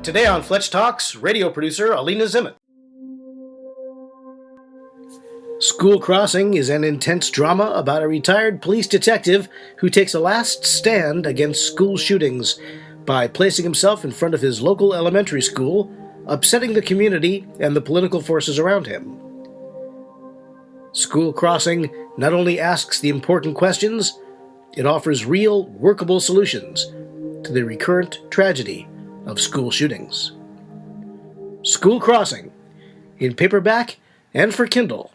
Today on FletchTALKS, radio producer Alina Zimmon. School Crossing is an intense drama about a retired police detective who takes a last stand against school shootings by placing himself in front of his local elementary school, upsetting the community and the political forces around him. School Crossing not only asks the important questions, it offers real, workable solutions to the recurrent tragedy of school shootings. School Crossing, in paperback and for Kindle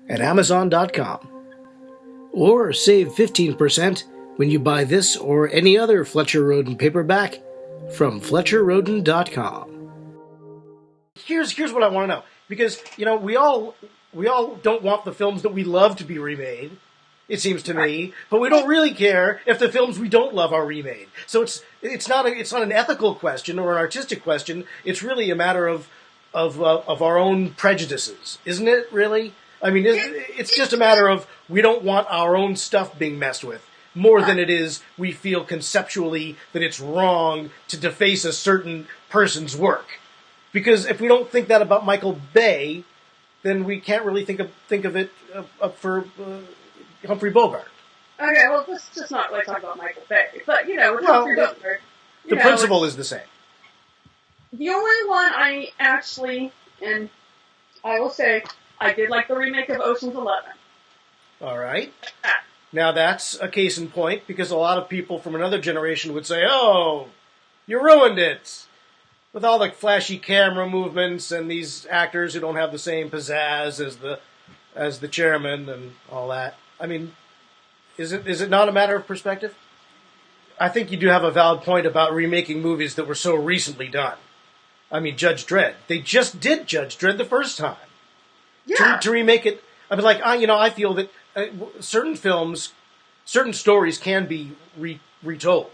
at Amazon.com. Or save 15% when you buy this or any other Fletcher Rhoden paperback from FletcherRhoden.com. Here's what I want to know. Because, we all don't want the films that we love to be remade, it seems to me, but we don't really care if the films we don't love are remade. So it's not an ethical question or an artistic question. It's really a matter of our own prejudices, isn't it? Really, I mean, it's just a matter of we don't want our own stuff being messed with more than it is we feel conceptually that it's wrong to deface a certain person's work. Because if we don't think that about Michael Bay, then we can't really think of it for Humphrey Bogart. Okay, well, let's just not really talk about Michael Bay. But, with Humphrey Bogart... The principle is the same. The only one I actually, and I will say, I did like the remake of Ocean's 11. All right. Now that's a case in point, because a lot of people from another generation would say, oh, you ruined it. With all the flashy camera movements and these actors who don't have the same pizzazz as the chairman and all that. I mean, is it not a matter of perspective? I think you do have a valid point about remaking movies that were so recently done. I mean, Judge Dredd. They just did Judge Dredd the first time. Yeah. To remake it, I mean, I feel that certain films, certain stories can be retold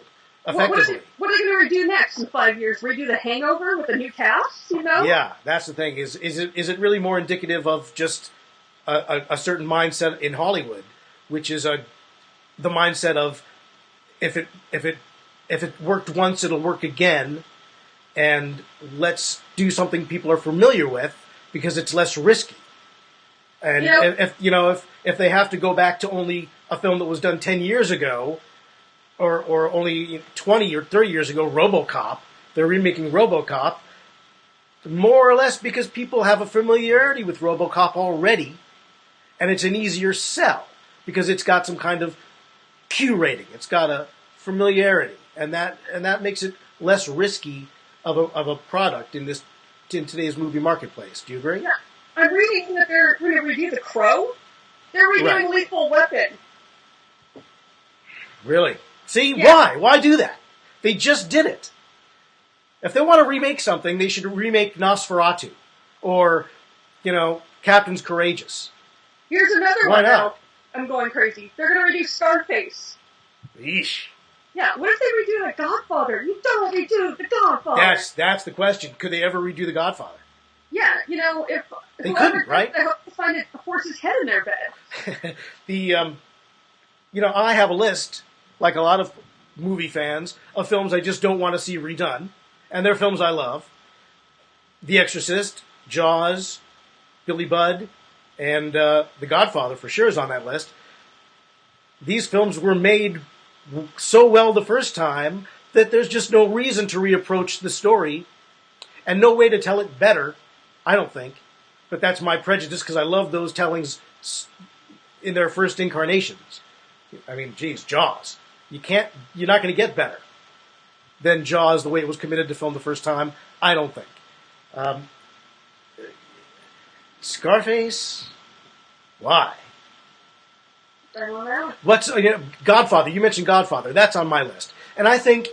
effectively. What are they going to redo next in 5 years? Redo The Hangover with a new cast? Yeah, that's the thing. Is it really more indicative of just a certain mindset in Hollywood, which is the mindset of if it worked once, it'll work again, and let's do something people are familiar with because it's less risky. And if they have to go back to only a film that was done 10 years ago, or only 20 or 30 years ago, RoboCop, they're remaking RoboCop, more or less because people have a familiarity with RoboCop already, and it's an easier sell because it's got some kind of Q rating. It's got a familiarity, and that makes it less risky of a product in today's movie marketplace. Do you agree? Yeah. I'm reading that they're going to redo The Crow. They're redoing Lethal Weapon. Really? See, yeah. Why do that? They just did it. If they want to remake something, they should remake Nosferatu or, Captain's Courageous. Here's another Why one. not? I'm going crazy. They're going to redo Scarface. Yeesh. Yeah, what if they redo The Godfather? You don't redo The Godfather. That's the question. Could they ever redo The Godfather? Yeah, if they couldn't, right? I hope to find a horse's head in their bed. I have a list, like a lot of movie fans, of films I just don't want to see redone, and they're films I love. The Exorcist, Jaws, Billy Budd, and The Godfather for sure is on that list. These films were made so well the first time that there's just no reason to reapproach the story, and no way to tell it better, I don't think. But that's my prejudice, because I love those tellings in their first incarnations. I mean, geez, Jaws. You're not going to get better than Jaws the way it was committed to film the first time, I don't think. Scarface? Why? I don't know. Godfather. You mentioned Godfather. That's on my list. And I think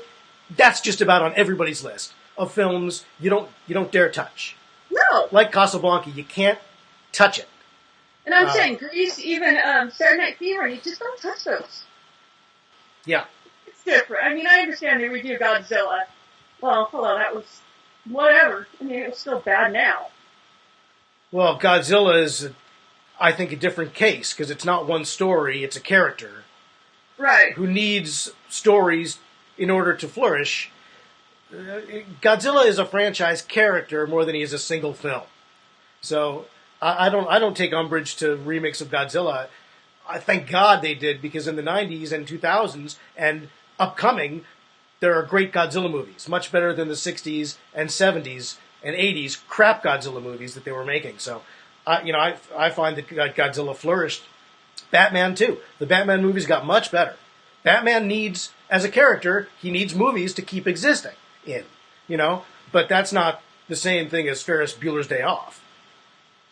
that's just about on everybody's list of films you don't dare touch. No. Like Casablanca, you can't touch it. And I'm saying Grease, even Saturday Night Fever, you just don't touch those. Yeah. It's different. I mean, I understand they redo Godzilla. Well, hello, that was whatever. I mean, it was still bad now. Well, Godzilla is, I think, a different case, because it's not one story, it's a character. Right. Who needs stories in order to flourish. Godzilla is a franchise character more than he is a single film. So I don't take umbrage to remakes of Godzilla. I thank God they did, because in the 90s and 2000s and upcoming, there are great Godzilla movies, much better than the 60s and 70s and 80s crap Godzilla movies that they were making. So, I find that Godzilla flourished. Batman too. The Batman movies got much better. Batman needs, as a character, he needs movies to keep existing in, but that's not the same thing as Ferris Bueller's Day Off,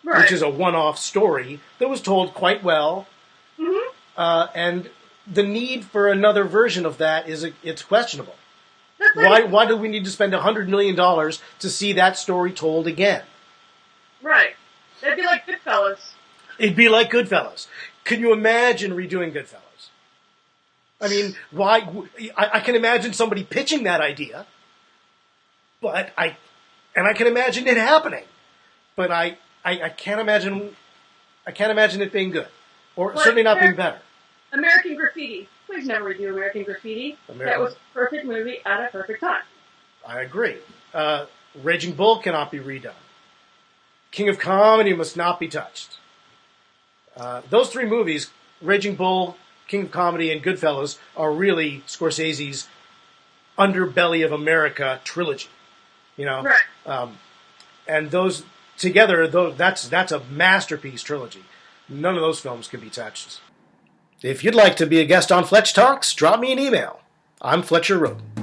Right. which is a one-off story that was told quite well, and the need for another version of that it's questionable. That's like, Why do we need to spend $100 million to see that story told again? right. That'd be like Goodfellas. It'd be like Goodfellas. Can you imagine redoing Goodfellas? I mean, why? I can imagine somebody pitching that idea, but I can imagine it happening, but I can't imagine it being good, or Like, certainly not being better. American Graffiti. Please never redo American Graffiti. That was a perfect movie at a perfect time. I agree. Raging Bull cannot be redone. King of Comedy must not be touched. Those three movies, Raging Bull, King of Comedy, and Goodfellas, are really Scorsese's underbelly of America trilogy. Right. And those together, that's a masterpiece trilogy. None of those films can be touched. If you'd like to be a guest on Fletch Talks, drop me an email. I'm Fletcher Rhoden.